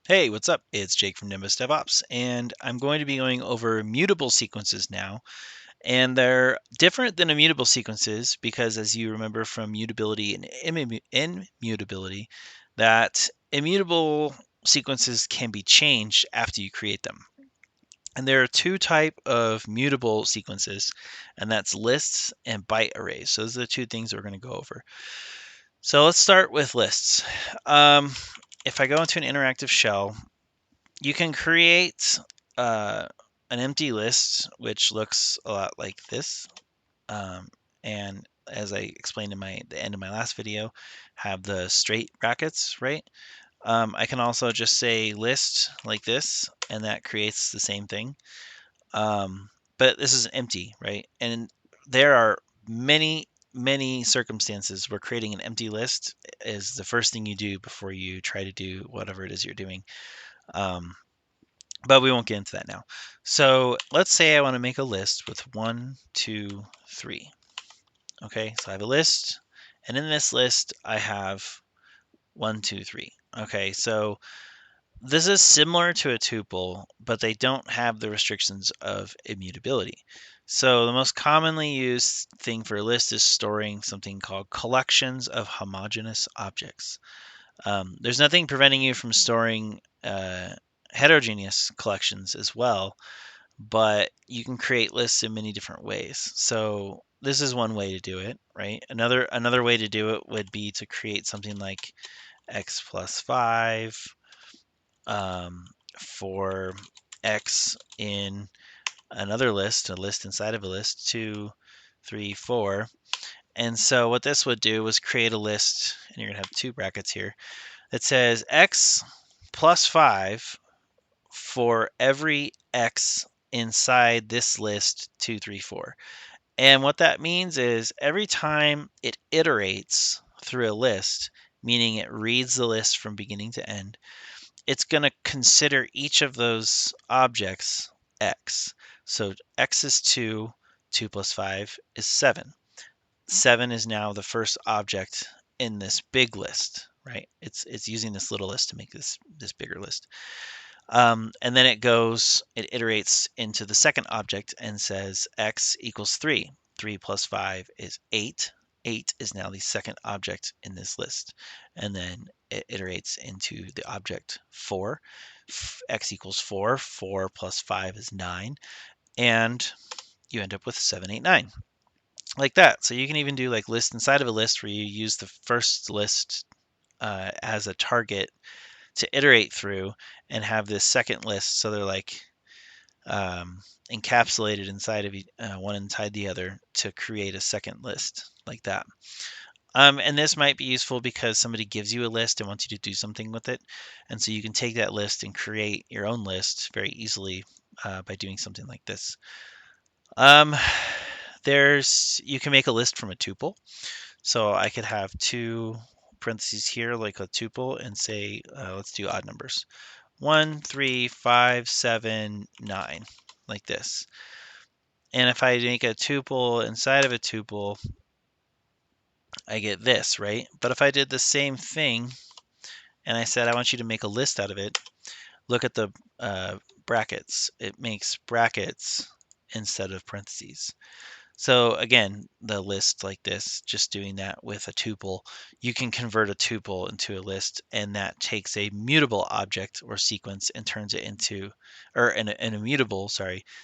Hey, what's up? It's Jake from Nimbus DevOps, and I'm going to be going over mutable sequences now. And they're different than immutable sequences because, as you remember from mutability and immutability, that immutable sequences can be changed after you create them. And there are two type of mutable sequences, and that's lists and byte arrays. So those are the two things we're going to go over. So let's start with lists. If I go into an interactive shell, you can create uh, an empty list, which looks a lot like this. Um, and as I explained in the end of my last video, have the straight brackets, right? I can also just say list like this, and that creates the same thing. But this is empty, right? And there are many circumstances where creating an empty list is the first thing you do before you try to do whatever it is you're doing. Um, but we won't get into that now. So let's say I want to make a list with 1, 2, 3. Okay, so I have a list, and in this list I have 1, 2, 3. Okay, so this is similar to a tuple, but they don't have the restrictions of immutability. So the most commonly used thing for a list is storing something called collections of homogeneous objects. There's nothing preventing you from storing heterogeneous collections as well, but you can create lists in many different ways. So this is one way to do it, right? Another way to do it would be to create something like x plus 5 um, for x in another list, a list inside of a list, 2, 3, 4. And so what this would do was create a list, and you're going to have two brackets here, that says x plus 5 for every x inside this list 2, 3, 4. And what that means is every time it iterates through a list, meaning it reads the list from beginning to end, it's going to consider each of those objects x. So x is 2, 2 plus 5 is 7. 7 is now the first object in this big list, right? It's using this little list to make this bigger list. And then it iterates into the second object and says x equals 3. 3 plus 5 is 8. 8 is now the second object in this list. And then it iterates into the object 4. X equals 4. 4 plus 5 is 9. And you end up with 7, 8, 9. Like that. So you can even do like list inside of a list where you use the first list as a target to iterate through and have this second list. So they're like encapsulated inside of one inside the other to create a second list like that. And this might be useful because somebody gives you a list and wants you to do something with it. And so you can take that list and create your own list very easily by doing something like this. You can make a list from a tuple. So I could have two parentheses here, like a tuple, and say, let's do odd numbers. 1, 3, 5, 7, 9, like this. And if I make a tuple inside of a tuple, I get this, right? But if I did the same thing and I said I want you to make a list out of it, look at the brackets. It makes brackets instead of parentheses. So again, the list like this, just doing that with a tuple, you can convert a tuple into a list, and that takes a mutable object or sequence and turns it into, or an immutable,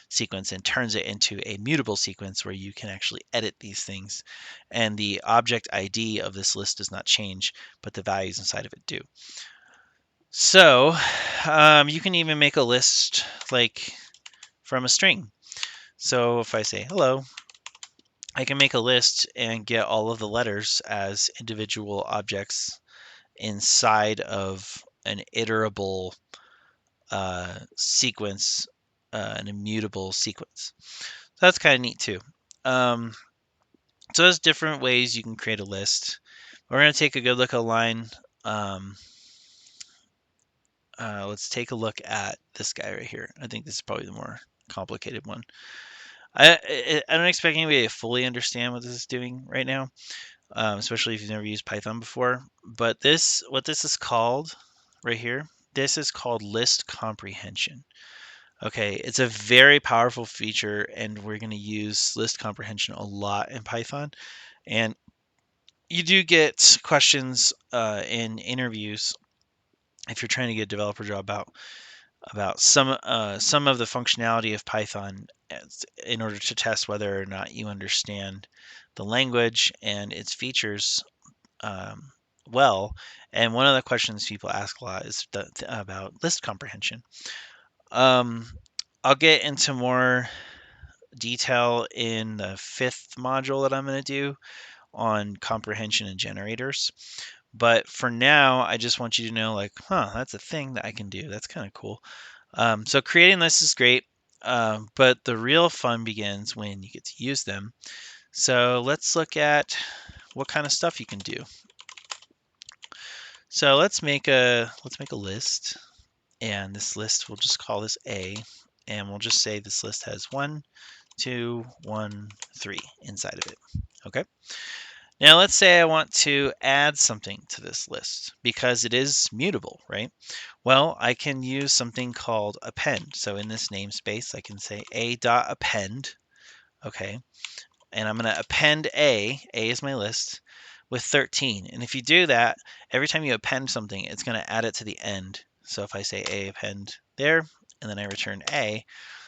sequence and turns it into a mutable sequence where you can actually edit these things. And the object ID of this list does not change, but the values inside of it do. So you can even make a list like from a string. So if I say hello, I can make a list and get all of the letters as individual objects inside of an iterable sequence, an immutable sequence. So that's kind of neat too. So there's different ways you can create a list. We're going to take a good look at a line. Let's take a look at this guy right here. I think this is probably the more complicated one. I don't expect anybody to fully understand what this is doing right now. Especially if you've never used Python before. But what this is called right here this is called list comprehension. Okay, it's a very powerful feature, and we're going to use list comprehension a lot in Python. And you do get questions in interviews if you're trying to get a developer job about some of the functionality of Python in order to test whether or not you understand the language and its features um, well. And one of the questions people ask a lot is about list comprehension. Um, I'll get into more detail in the 5th module that I'm going to do on comprehension and generators. But for now, I just want you to know, like, that's a thing that I can do. That's kind of cool. So creating lists is great, but the real fun begins when you get to use them. So let's look at what kind of stuff you can do. So let's make a list, and this list, we'll just call this A, and we'll just say this list has 1, 2, 1, 3 inside of it. Okay. Now let's say I want to add something to this list because it is mutable, right? Well, I can use something called append. So in this namespace, I can say a.append, okay? And I'm going to append A is my list, with 13. And if you do that, every time you append something, it's going to add it to the end. So if I say A append there, and then I return A,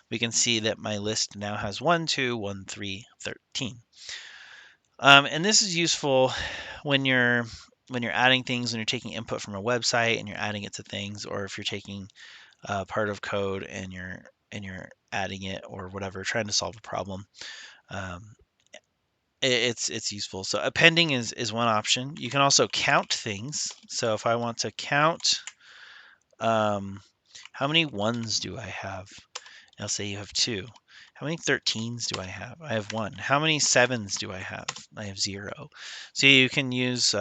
we can see that my list now has 1, 2, 1, 3, 13. And this is useful when you're adding things, when you're taking input from a website and you're adding it to things, or if you're taking part of code and you're adding it or whatever, trying to solve a problem. Um, it's useful. So appending is one option. You can also count things. So if I want to count, how many ones do I have? I'll say you have 2. How many 13s do I have? I have 1. How many 7s do I have? I have 0. So you can use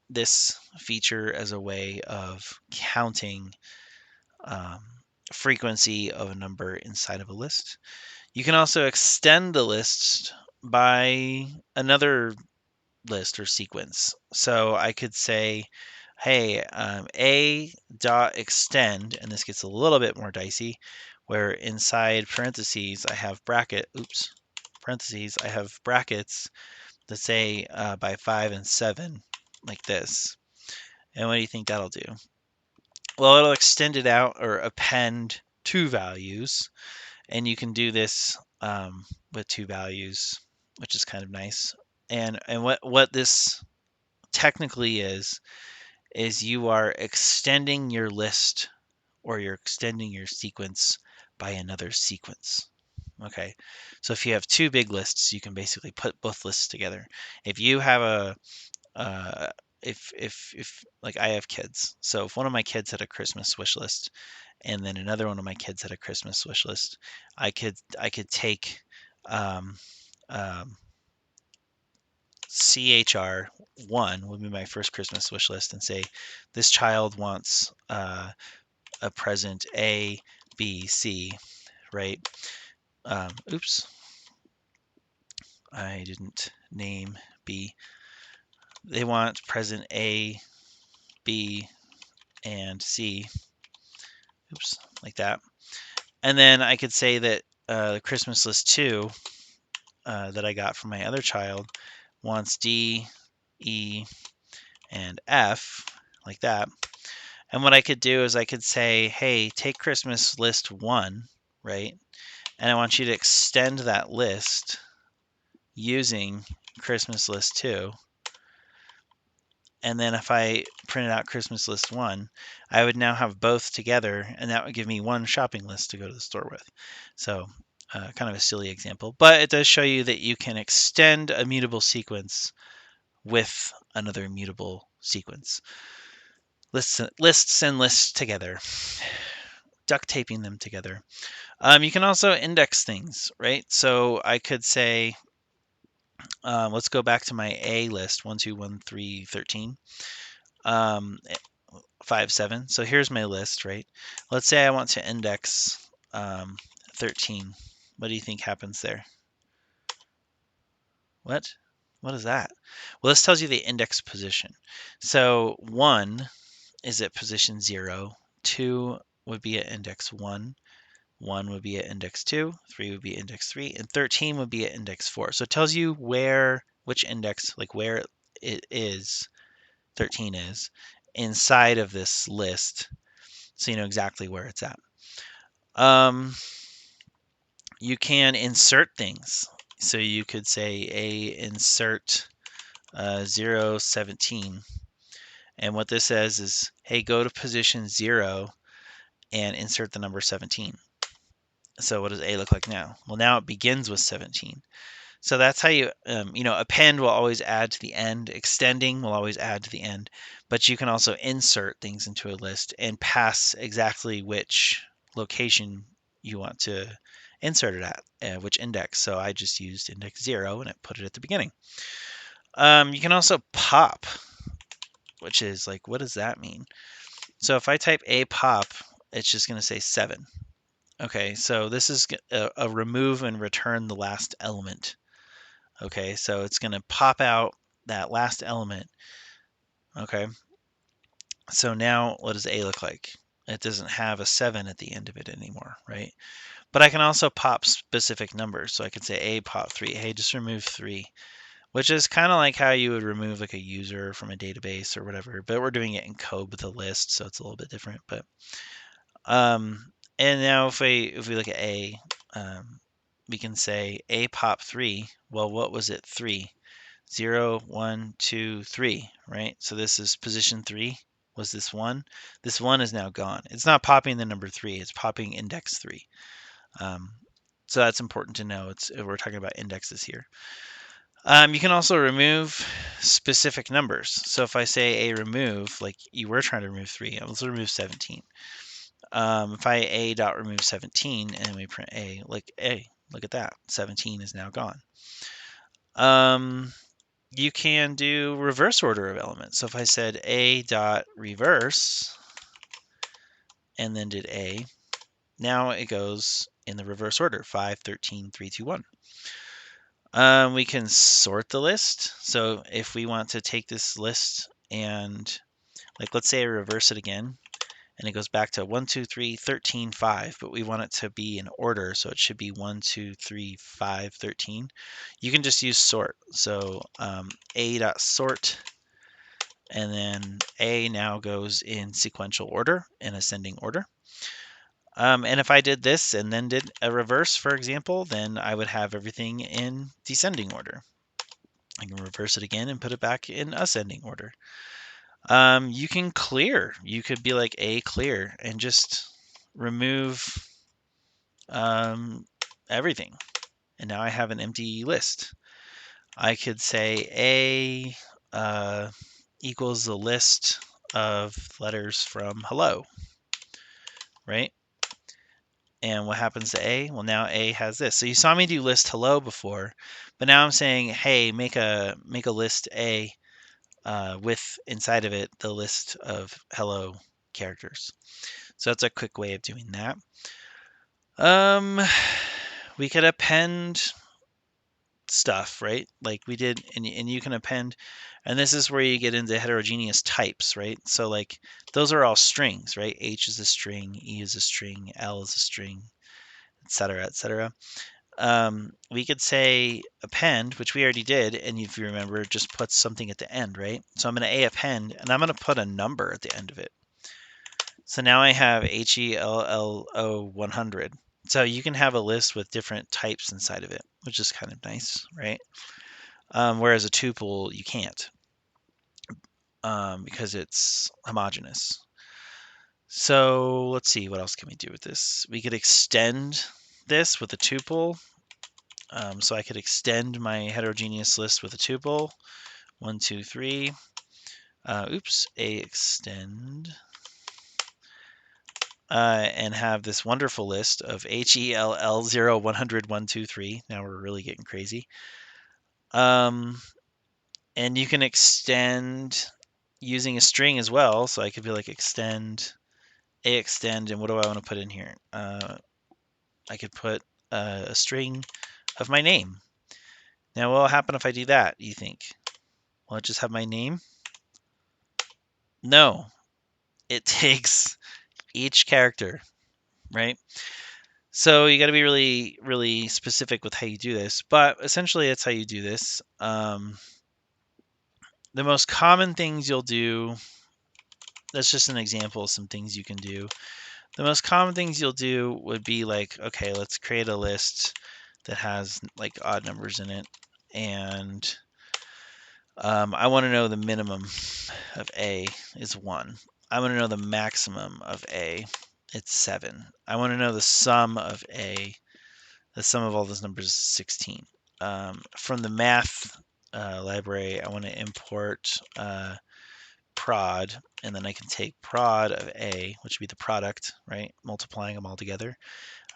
this feature as a way of counting um, frequency of a number inside of a list. You can also extend the list by another list or sequence. So I could say, hey, a dot extend, and this gets a little bit more dicey, where inside parentheses I have parentheses, I have brackets that say by 5 and 7, like this. And what do you think that'll do? Well, it'll extend it out or append 2 values, and you can do this with 2 values, which is kind of nice. And what this technically is you are extending your list or you're extending your sequence by another sequence. Okay, so if you have 2 big lists, you can basically put both lists together. If you have a uh, if like I have kids, so if one of my kids had a Christmas wish list, and then another one of my kids had a Christmas wish list, I could take um, um, CHR1 would be my first Christmas wish list and say this child wants a present A, B, C, right? Oops, I didn't name B. They want present A, B, and C. Oops, like that. And then I could say that the Christmas list 2 that I got from my other child wants D, E, and F, like that. And what I could do is I could say, hey, take Christmas list 1, right? And I want you to extend that list using Christmas list 2. And then if I printed out Christmas list 1, I would now have both together, and that would give me one shopping list to go to the store with. So kind of a silly example, but it does show you that you can extend a mutable sequence with another mutable sequence. Lists and lists together, duct taping them together. You can also index things, right? So I could say, let's go back to my A list, 1, 2, 1, 3, 13, 5, 7. So here's my list, right? Let's say I want to index 13. What do you think happens there? What? What is that? Well, this tells you the index position. So 1 is at position 0, 2 would be at index 1, 1 would be at index 2, 3 would be index 3, and 13 would be at index 4. So it tells you which index, like where it is, 13 is, inside of this list, so you know exactly where it's at. You can insert things. So you could say a insert 0, 17. And what this says is, hey, go to position 0 and insert the number 17. So what does A look like now? Well, now it begins with 17. So that's how you append will always add to the end. Extending will always add to the end. But you can also insert things into a list and pass exactly which location you want to insert it at, which index. So I just used index 0 and it put it at the beginning. You can also pop, which is like, what does that mean? So if I type a pop, it's just going to say 7. Okay, so this is a remove and return the last element. Okay, so it's going to pop out that last element. Okay, so now what does A look like? It doesn't have a 7 at the end of it anymore, right? But I can also pop specific numbers. So I could say A pop 3. Hey, just remove 3, which is kind of like how you would remove like a user from a database or whatever. But we're doing it in code with a list, so it's a little bit different. But and now if we look at A, we can say A pop 3. Well, what was it? 3. 0, 1, 2, 3, right? So this is position 3. Was this 1? This 1 is now gone. It's not popping the number 3. It's popping index 3. So that's important to know. We're talking about indexes here. You can also remove specific numbers. So if I say a remove, like you were trying to remove 3, let's remove 17. If I a dot remove 17 and we print a, like a, look at that, 17 is now gone. You can do reverse order of elements. So if I said a dot reverse and then did a, now it goes in the reverse order, 5, 13, 3, 2, 1. We can sort the list. So if we want to take this list and, like, let's say I reverse it again, and it goes back to 1, 2, 3, 13, 5, but we want it to be in order, so it should be 1, 2, 3, 5, 13. You can just use sort. So a.sort, and then a now goes in sequential order, in ascending order. And if I did this and then did a reverse, for example, then I would have everything in descending order. I can reverse it again and put it back in ascending order. You can clear. You could be like a clear and just remove everything. And now I have an empty list. I could say a equals the list of letters from hello, right? And what happens to A? Well, now A has this. So you saw me do list hello before, but now I'm saying, hey, make a list A with inside of it the list of hello characters. So that's a quick way of doing that. We could append stuff, right? Like we did, and you can append, and this is where you get into heterogeneous types, right? So like those are all strings, right? H is a string, E is a string, L is a string, etc., etc. We could say append, which we already did, and if you remember, just put something at the end, right? So I'm going to append, and I'm going to put a number at the end of it. So now I have HELLO 100. So you can have a list with different types inside of it, which is kind of nice, right? Whereas a tuple, you can't because it's homogeneous. So let's see, what else can we do with this? We could extend this with a tuple. So I could extend my heterogeneous list with a tuple. 1, 2, 3. A extend. And have this wonderful list of HELL 0, 100, 1, 2, 3. Now we're really getting crazy. And you can extend using a string as well. So I could be like extend, and what do I want to put in here? I could put a string of my name. Now what will happen if I do that, you think? Will it just have my name? No. It takes each character, right? So you got to be really, really specific with how you do this, but essentially that's how you do this. The most common things you'll do, that's just an example of some things you can do. The most common things you'll do would be like, okay, let's create a list that has like odd numbers in it. And I want to know the minimum of A is 1. I want to know the maximum of A. It's 7. I want to know the sum of A. The sum of all those numbers is 16. From the math library, I want to import prod, and then I can take prod of A, which would be the product, right? Multiplying them all together.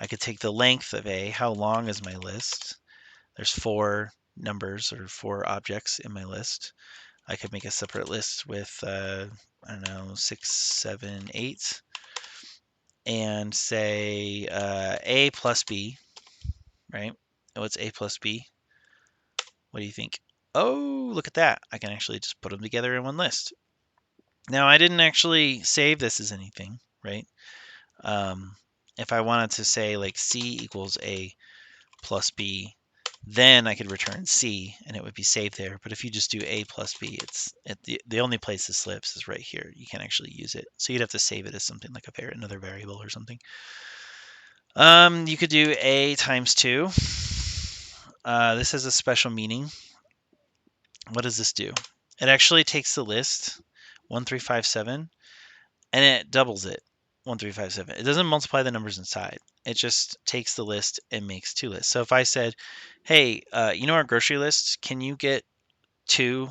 I could take the length of A. How long is my list? There's 4 numbers or 4 objects in my list. I could make a separate list with, I don't know, 6, 7, 8, and say A plus B, right? What's A plus B? What do you think? Oh, look at that. I can actually just put them together in one list. Now, I didn't actually save this as anything, right? If I wanted to say like C equals A plus B, then I could return C and it would be saved there. But if you just do A plus B, the only place this slips is right here. You can't actually use it. So you'd have to save it as something like another variable or something. You could do A times 2. This has a special meaning. What does this do? It actually takes the list 1357 and it doubles it 1357. It doesn't multiply the numbers inside. It just takes the list and makes 2 lists. So if I said, hey, you know our grocery lists? Can you get 2?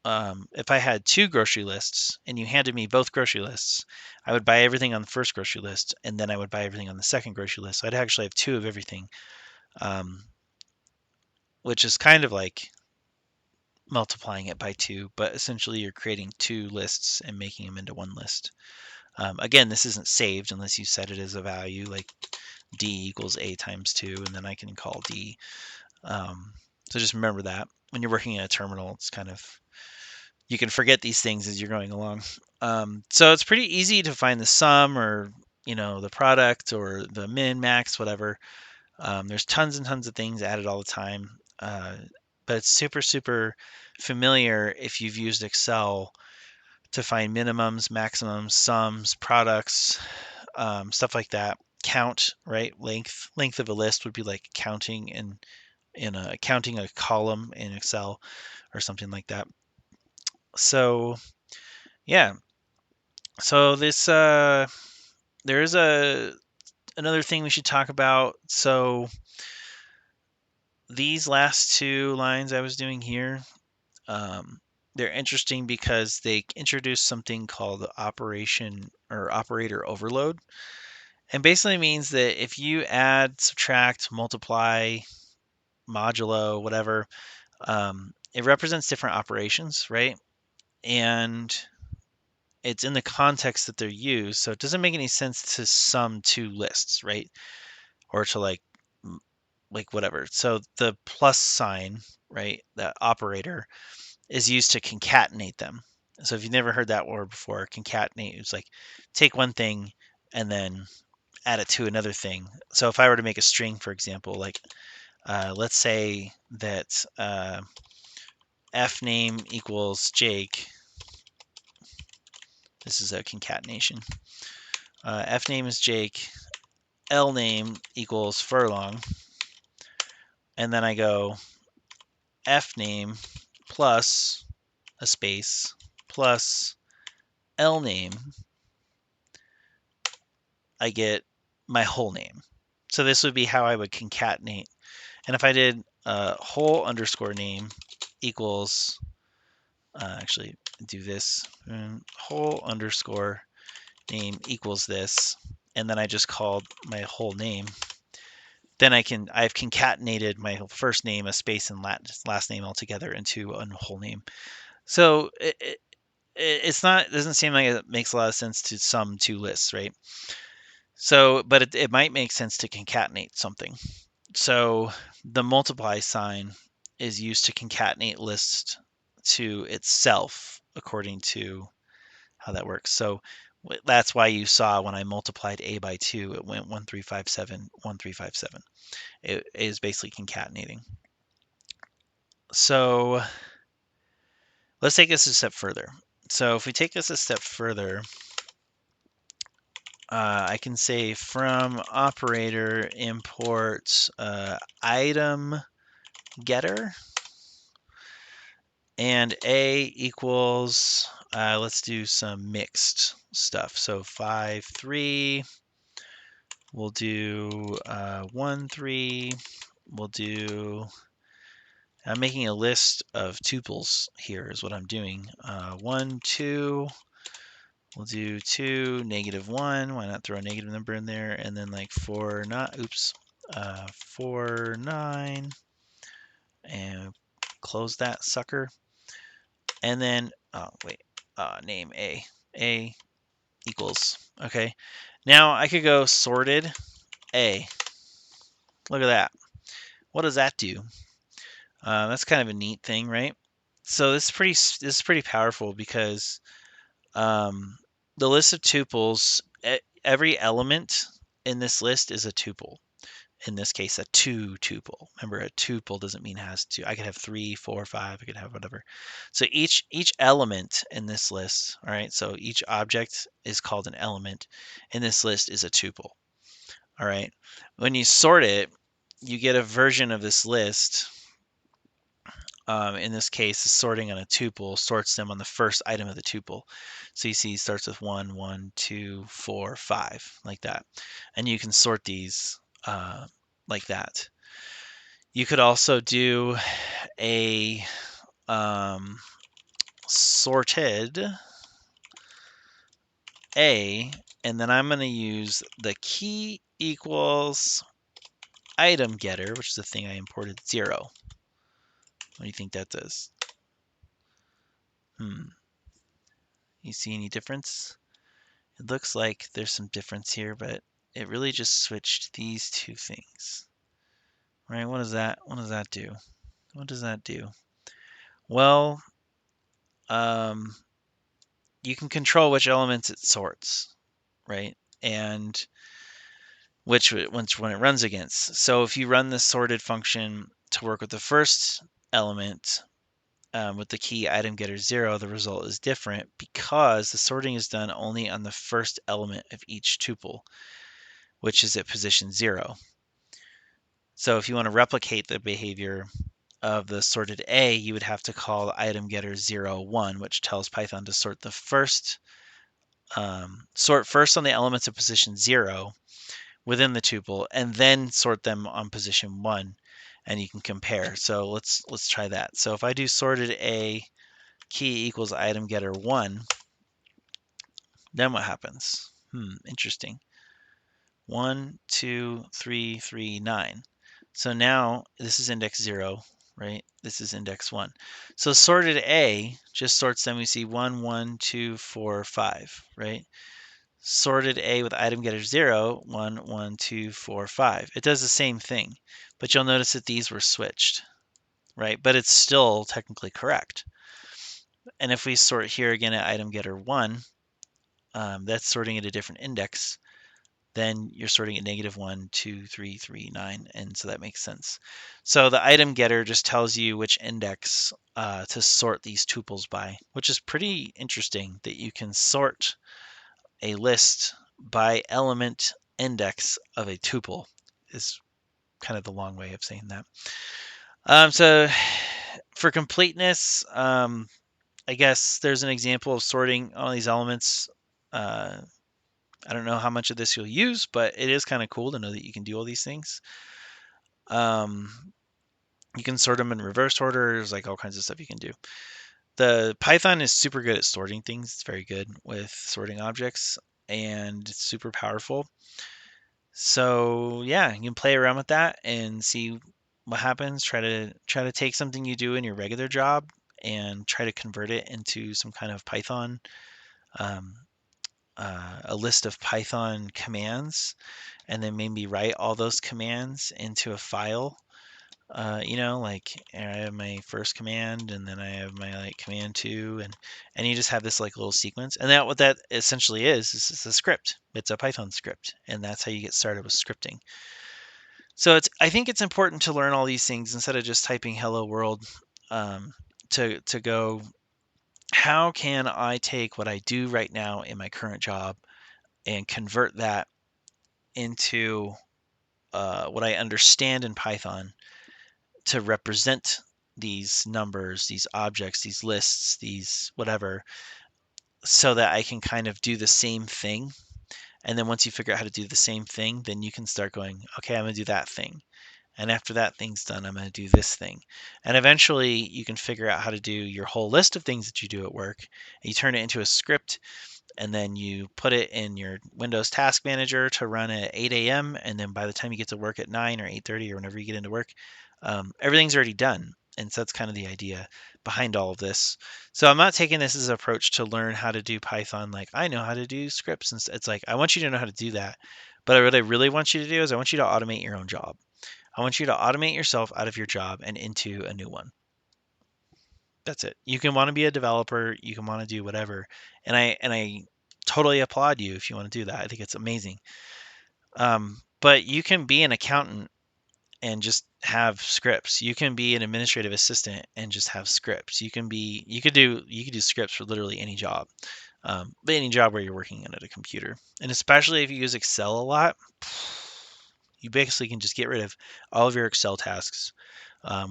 If I had 2 grocery lists and you handed me both grocery lists, I would buy everything on the first grocery list and then I would buy everything on the second grocery list. So I'd actually have 2 of everything, which is kind of like multiplying it by 2, but essentially you're creating 2 lists and making them into one list. Again, this isn't saved unless you set it as a value, like D equals A times 2, and then I can call D. So just remember that. When you're working in a terminal, it's kind of, you can forget these things as you're going along. So it's pretty easy to find the sum or, the product or the min, max, whatever. There's tons and tons of things added all the time. But it's super, super familiar if you've used Excel to find minimums, maximums, sums, products, stuff like that. Count, right? Length of a list would be like counting counting a column in Excel or something like that. So yeah. So this there is another thing we should talk about. So these last 2 lines I was doing here, they're interesting because they introduce something called operation or operator overload. And basically means that if you add, subtract, multiply, modulo, whatever, it represents different operations, right? And it's in the context that they're used. So it doesn't make any sense to sum 2 lists, right? Or to like whatever. So the plus sign, right? That operator is used to concatenate them. So if you've never heard that word before, concatenate is like take one thing and then add it to another thing. So if I were to make a string, for example, like let's say that f name equals Jake. This is a concatenation. F name is Jake. L name equals Furlong. And then I go f name plus a space plus L name. I get my whole name. So this would be how I would concatenate. And if I did whole underscore name equals, actually do this, whole underscore name equals this, and then I just called my whole name, then I've concatenated my first name, a space, and last name all together into a whole name. So it doesn't seem like it makes a lot of sense to sum 2 lists, right? So, but it might make sense to concatenate something. So the multiply sign is used to concatenate lists to itself according to how that works. So That's why you saw when I multiplied a by 2, it went 1357, 1357. It is basically concatenating. So let's take this a step further. So if we take this a step further, I can say from operator import item getter, and a equals, let's do some mixed stuff. So 5, 3, we'll do 1, 3, we'll do, I'm making a list of tuples here is what I'm doing. 1, 2, we'll do 2, -1. Why not throw a negative number in there? And then like 4, not, oops, 4, 9, and close that sucker. And then, oh, wait, name A equals, okay. Now I could go sorted A. Look at that. What does that do? That's kind of a neat thing, right? So this is pretty powerful because the list of tuples, every element in this list is a tuple. In this case, a 2 tuple. Remember, a tuple doesn't mean it has 2. I could have 3, 4, 5. I could have whatever. So each element in this list, all right. So each object is called an element in this list is a tuple. All right. When you sort it, you get a version of this list. In this case, sorting on a tuple sorts them on the first item of the tuple. So you see, it starts with 1, 1, 2, 4, 5, like that. And you can sort these like that. You could also do a sorted A, and then I'm going to use the key equals item getter, which is the thing I imported, 0. What do you think that does? You see any difference? It looks like there's some difference here, but it really just switched these two things. Right? What does that do? What does that do? Well, you can control which elements it sorts, right? And which when it runs against. So if you run this sorted function to work with the first element with the key item getter 0, the result is different because the sorting is done only on the first element of each tuple, which is at position 0. So if you want to replicate the behavior of the sorted A, you would have to call item getter 0, 1, which tells Python to sort the first, sort first on the elements of position 0 within the tuple, and then sort them on position 1, and you can compare. So let's try that. So if I do sorted A key equals item getter 1, then what happens? Interesting. 1, 2, 3, 3, 9. So now this is index 0, right? This is index 1. So sorted A just sorts them. We see 1, 1, 2, 4, 5, right? Sorted A with item getter 0, 1, 1, 2, 4, 5. It does the same thing, but you'll notice that these were switched, right? But it's still technically correct. And if we sort here again at item getter 1, that's sorting at a different index. Then you're sorting at -1, 2, 3, 3, 9, and so that makes sense. So the item getter just tells you which index to sort these tuples by, which is pretty interesting that you can sort a list by element index of a tuple is kind of the long way of saying that. So for completeness, I guess there's an example of sorting all these elements. I don't know how much of this you'll use, but it is kind of cool to know that you can do all these things. You can sort them in reverse order. There's like all kinds of stuff you can do. The Python is super good at sorting things. It's very good with sorting objects, and it's super powerful. So yeah, you can play around with that and see what happens. Try to take something you do in your regular job and try to convert it into some kind of Python, a list of Python commands, and then maybe write all those commands into a file You know, like I have my first command, and then I have my like command 2, and you just have this like little sequence. And that what that essentially is it's a script. It's a Python script, and that's how you get started with scripting. So I think it's important to learn all these things instead of just typing hello world, um, to go, how can I take what I do right now in my current job and convert that into what I understand in Python to represent these numbers, these objects, these lists, these whatever, so that I can kind of do the same thing. And then once you figure out how to do the same thing, then you can start going, okay, I'm going to do that thing. And after that thing's done, I'm going to do this thing. And eventually you can figure out how to do your whole list of things that you do at work. And you turn it into a script, and then you put it in your Windows Task Manager to run at 8 a.m. And then by the time you get to work at 9 or 8:30 or whenever you get into work, everything's already done. And so that's kind of the idea behind all of this. So I'm not taking this as an approach to learn how to do Python like I know how to do scripts. And it's like I want you to know how to do that. But what I really want you to do is I want you to automate your own job. I want you to automate yourself out of your job and into a new one. That's it. You can want to be a developer, you can want to do whatever. And I totally applaud you if you want to do that. I think it's amazing. But you can be an accountant and just have scripts. You can be an administrative assistant and just have scripts. You could do scripts for literally any job. But any job where you're working at a computer. And especially if you use Excel a lot, you basically can just get rid of all of your Excel tasks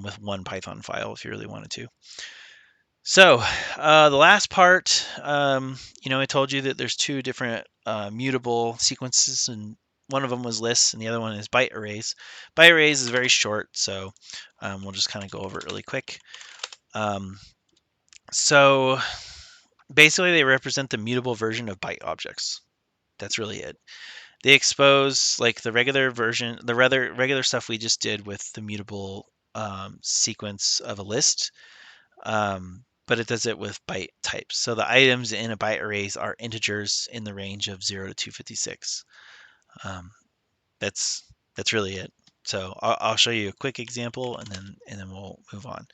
with one Python file if you really wanted to. So the last part, I told you that there's two different mutable sequences, and one of them was lists, and the other one is byte arrays. Byte arrays is very short, so we'll just kind of go over it really quick. So basically, they represent the mutable version of byte objects. That's really it. They expose like the regular version, the rather regular stuff we just did with the mutable sequence of a list. But it does it with byte types. So the items in a byte arrays are integers in the range of 0 to 256. Um, that's really it. So I'll show you a quick example, and then we'll move on.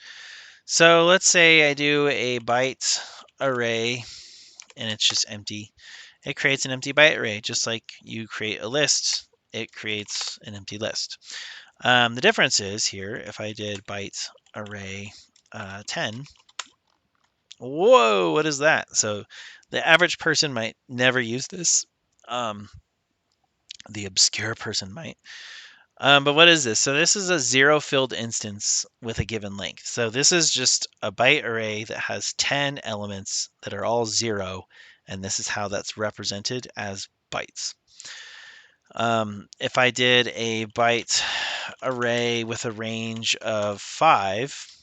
So let's say I do a byte array, and it's just empty. It creates an empty byte array, just like you create a list. It creates an empty list. The difference is here, if I did byte array 10, whoa, what is that? So the average person might never use this. The obscure person might. But what is this? So this is a zero filled instance with a given length. So this is just a byte array that has 10 elements that are all 0, and this is how that's represented as bytes. If I did a byte array with a range of 5,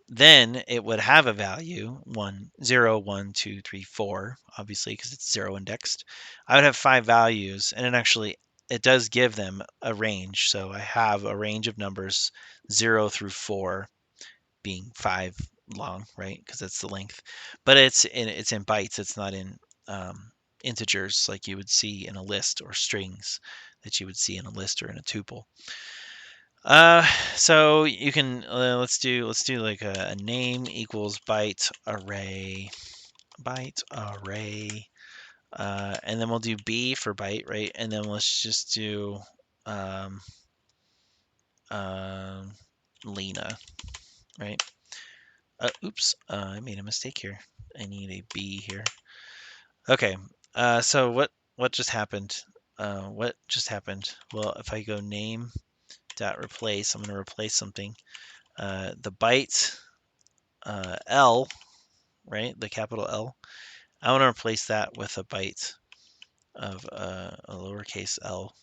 then it would have a value 1, 0, 1, 2, 3, 4, obviously because it's 0 indexed. I would have 5 values, and it does give them a range. So I have a range of numbers 0 through 4 being 5 long, right? Because that's the length. But it's in bytes. It's not in integers like you would see in a list, or strings that you would see in a list or in a tuple. So you can let's do like a name equals byte array, and then we'll do B for byte, right? And then let's just do um, Lena, right? Oops, I made a mistake here. I need a B here. Okay. So what just happened? What just happened? Well, if I go name dot replace, I'm going to replace something. The byte L, right? The capital L. I want to replace that with a byte of a lowercase l,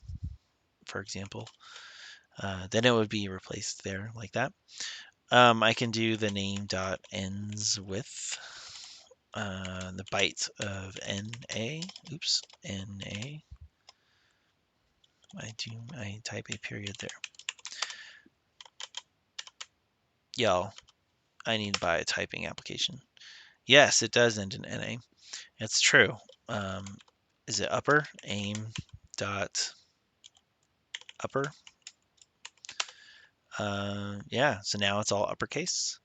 for example. Then it would be replaced there like that. I can do the name dot ends with the byte of NA. Oops, NA. I type a period there. Y'all, I need to buy a typing application. Yes, it does end in NA. It's true. Is it upper? Aim dot upper. Yeah, so now it's all uppercase,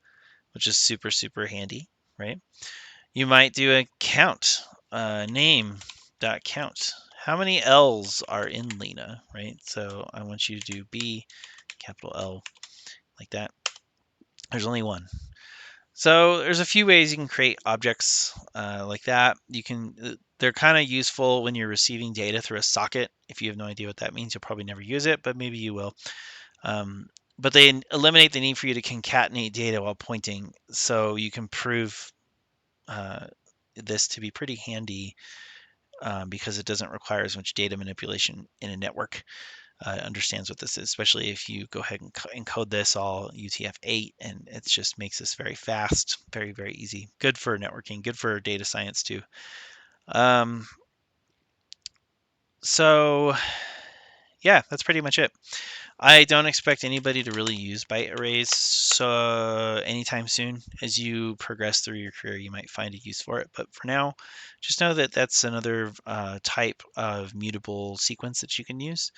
which is super, super handy, right? You might do a count, name dot count. How many L's are in Lena, right? So I want you to do B, capital L, like that. There's only one. So there's a few ways you can create objects like that. They're kind of useful when you're receiving data through a socket. If you have no idea what that means, you'll probably never use it, but maybe you will. Um, but they eliminate the need for you to concatenate data while pointing, so you can prove uh, this to be pretty handy because it doesn't require as much data manipulation in a network. Understands what this is, especially if you go ahead and encode this all UTF-8, and it just makes this very fast, very, very easy. Good for networking, good for data science too. Um, so yeah, that's pretty much it. I don't expect anybody to really use byte arrays anytime soon. As you progress through your career, you might find a use for it. But for now, just know that that's another type of mutable sequence that you can use.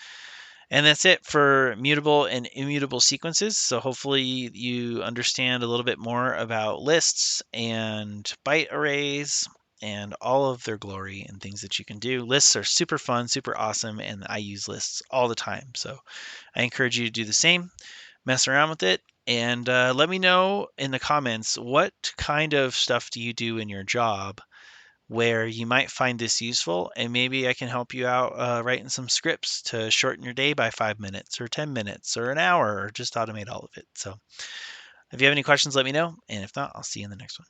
And that's it for mutable and immutable sequences. So hopefully you understand a little bit more about lists and byte arrays and all of their glory and things that you can do. Lists are super fun, super awesome, and I use lists all the time. So I encourage you to do the same, mess around with it, and let me know in the comments what kind of stuff do you do in your job where you might find this useful, and maybe I can help you out writing some scripts to shorten your day by 5 minutes or 10 minutes or an hour, or just automate all of it. So if you have any questions, let me know, and if not, I'll see you in the next one.